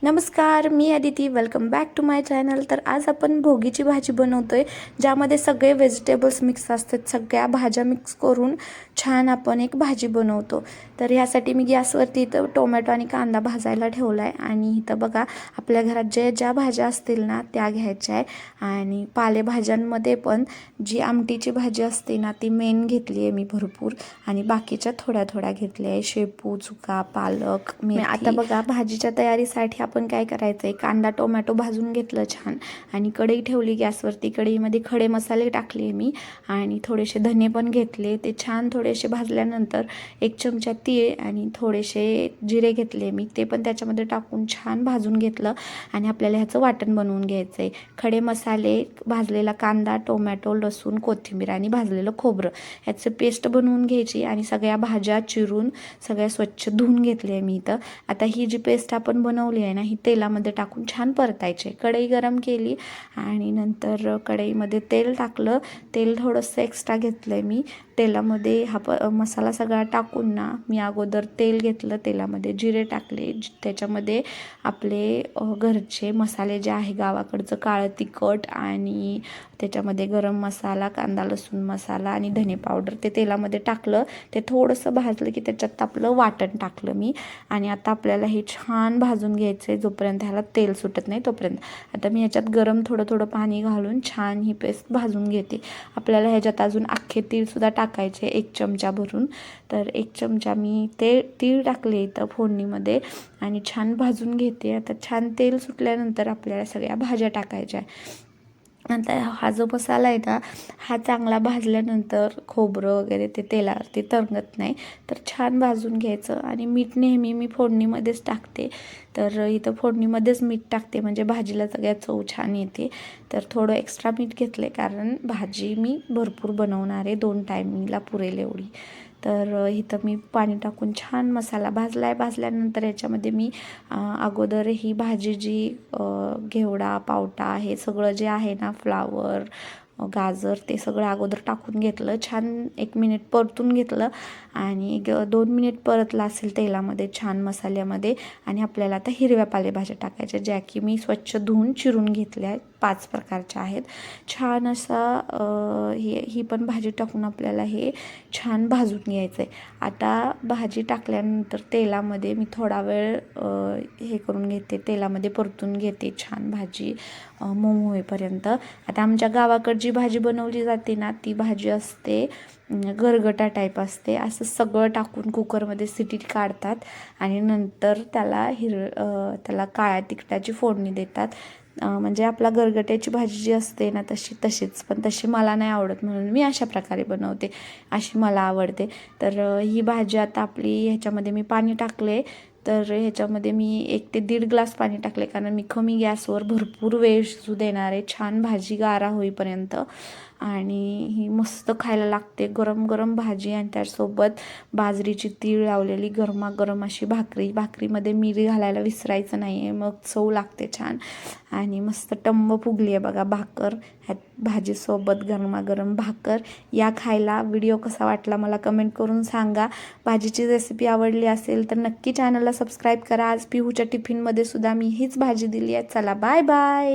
नमस्कार, मी Aditi. Welcome back to my channel. तर आज आपण भोगीची भाजी बनवतोय, ज्यामध्ये सगळे व्हेजिटेबल्स मिक्स असतात. सगळ्या भाज्या मिक्स करून छान आपण एक भाजी बनवतो. तर ह्यासाठी मी गॅसवरती इथं टोमॅटो आणि कांदा भाजायला ठेवला आहे. आणि इथं बघा, आपल्या घरात ज्या भाज्या असतील ना त्या घ्यायच्या आहे. आणि पालेभाज्यांमध्ये पण जी आमटीची भाजी असते ना ती मेन घेतली आहे मी भरपूर, आणि बाकीच्या थोड्या थोड्या घेतल्या आहे. शेपू, चुका, पालक, मेथी. आता बघा, भाजीच्या तयारीसाठी आपण काय करायचं आहे, कांदा टोमॅटो भाजून घेतलं छान, आणि कढई ठेवली गॅसवरती. कढईमध्ये खडे मसाले टाकले मी, आणि थोडेसे धने पण घेतले. ते छान थोडेसे भाजल्यानंतर 1 चमचा तीळ आणि थोडेसे जिरे घेतले मी, ते पण त्याच्यामध्ये टाकून छान भाजून घेतलं. आणि आपल्याला ह्याचं वाटण बनवून घ्यायचं आहे. खडे मसाले, भाजलेला कांदा, टोमॅटो, लसूण, कोथिंबीर आणि भाजलेलं खोबरं ह्याचं पेस्ट बनवून घ्यायची. आणि सगळ्या भाज्या चिरून सगळ्या स्वच्छ धुवून घेतले आहे मी इथं. आता ही जी पेस्ट आपण बनवली आहे ना, ही तेलामध्ये टाकून छान परतायचे. कढई गरम केली आणि नंतर कढईमध्ये तेल टाकलं. तेल थोडंसं एक्स्ट्रा घेतलं आहे मी. तेलामध्ये हा मसाला सगळा टाकून ना, मी अगोदर तेल घेतलं, तेलामध्ये जिरे टाकले. त्याच्यामध्ये आपले घरचे मसाले जे आहे, गावाकडचं काळं तिखट, आणि त्याच्यामध्ये गरम मसाला, कांदा लसूण मसाला आणि धने पावडर ते तेलामध्ये टाकलं. ते थोडंसं भाजलं की त्याच्यात आपलं वाटण टाकलं मी. आणि आता आपल्याला हे छान भाजून घ्यायचं आहे, जोपर्यंत ह्याला तेल सुटत नाही तोपर्यंत. आता मी ह्याच्यात गरम थोडं थोडं पाणी घालून छान ही पेस्ट भाजून घेते. आपल्याला ह्याच्यात अजून अख्खे तीळसुद्धा टाकायचे 1 चमचा भरून. तर 1 चमचा मी तीळ टाकले इथं फोडणीमध्ये, आणि छान भाजून घेते. आता छान तेल सुटल्यानंतर आपल्याला सगळ्या भाज्या टाकायच्या आहे. आता हा जो मसाला आहे ना, हा चांगला भाजल्यानंतर खोबरं वगैरे ते तेलावरती तरंगत नाही. तर छान भाजून घ्यायचं. आणि मीठ नेहमी मी फोडणीमध्येच टाकते. तर इथं फोडणीमध्येच मीठ टाकते, म्हणजे भाजीला सगळ्यात चव छान येते. तर थोडं एक्स्ट्रा मीठ घेतले, कारण भाजी मी भरपूर बनवणार आहे, 2 टायमिंगला पुरेल एवढी. तर इथं मी पाणी टाकून छान मसाला भाजला आहे. भाजल्यानंतर याच्यामध्ये मी अगोदर ही भाजी जी घेवडा, पावटा, हे सगळं जे आहे ना, फ्लावर, गाजर, ते सगळं अगोदर टाकून घेतलं. छान 1 मिनिट परतून घेतलं, आणि 2 मिनिट परतलं असेल तेलामध्ये छान मसाल्यामध्ये. आणि आपल्याला आता हिरव्या पालेभाज्या टाकायच्या, ज्या की मी स्वच्छ धुवून चिरून घेतल्या आहेत. 5 प्रकारच्या आहेत. छान असा ही पण भाजी टाकून आपल्याला हे छान भाजून घ्यायचं आहे. आता भाजी टाकल्यानंतर तेलामध्ये मी थोडा वेळ हे करून घेते, तेलामध्ये परतून घेते छान भाजी मऊ होईपर्यंत. आता आमच्या गावाकडे जी भाजी बनवली जाते ना, ती भाजी असते गरगटा टाईप असते. असं सगळं टाकून कुकरमध्ये सिटी काढतात, आणि नंतर त्याला काळ्या तिखटाची फोडणी देतात. म्हणजे आपला गरगट्याची भाजी जी असते ना, तशीच, पण तशी मला नाही आवडत, म्हणून मी अशा प्रकारे बनवते, अशी मला आवडते. तर ही भाजी आता आपली, ह्याच्यामध्ये मी पाणी टाकले. तर ह्याच्यामध्ये मी 1 ते 1.5 ग्लास पाणी टाकले, कारण मी कमी गॅसवर भरपूर वेळ शिजू देणार आहे, छान भाजी गारा होईपर्यंत. आणि ही मस्त खायला लागते, गरम गरम भाजी. आणि त्यासोबत बाजरीची तीळ लावलेली गरमागरम अशी भाकरीमध्ये मिरी घालायला विसरायचं नाही आहे, मग चव लागते छान. आणि मस्त टम्म फुगली आहे बघा भाकर, ह्यात भाजीसोबत गरमागरम भाकर. या खायला. व्हिडिओ कसा वाटला मला कमेंट करून सांगा. भाजीची रेसिपी आवडली असेल तर नक्की चॅनलला सबस्क्राईब करा. आज पिहूच्या टिफिनमध्ये सुद्धा मी हीच भाजी दिली आहे. चला, बाय बाय.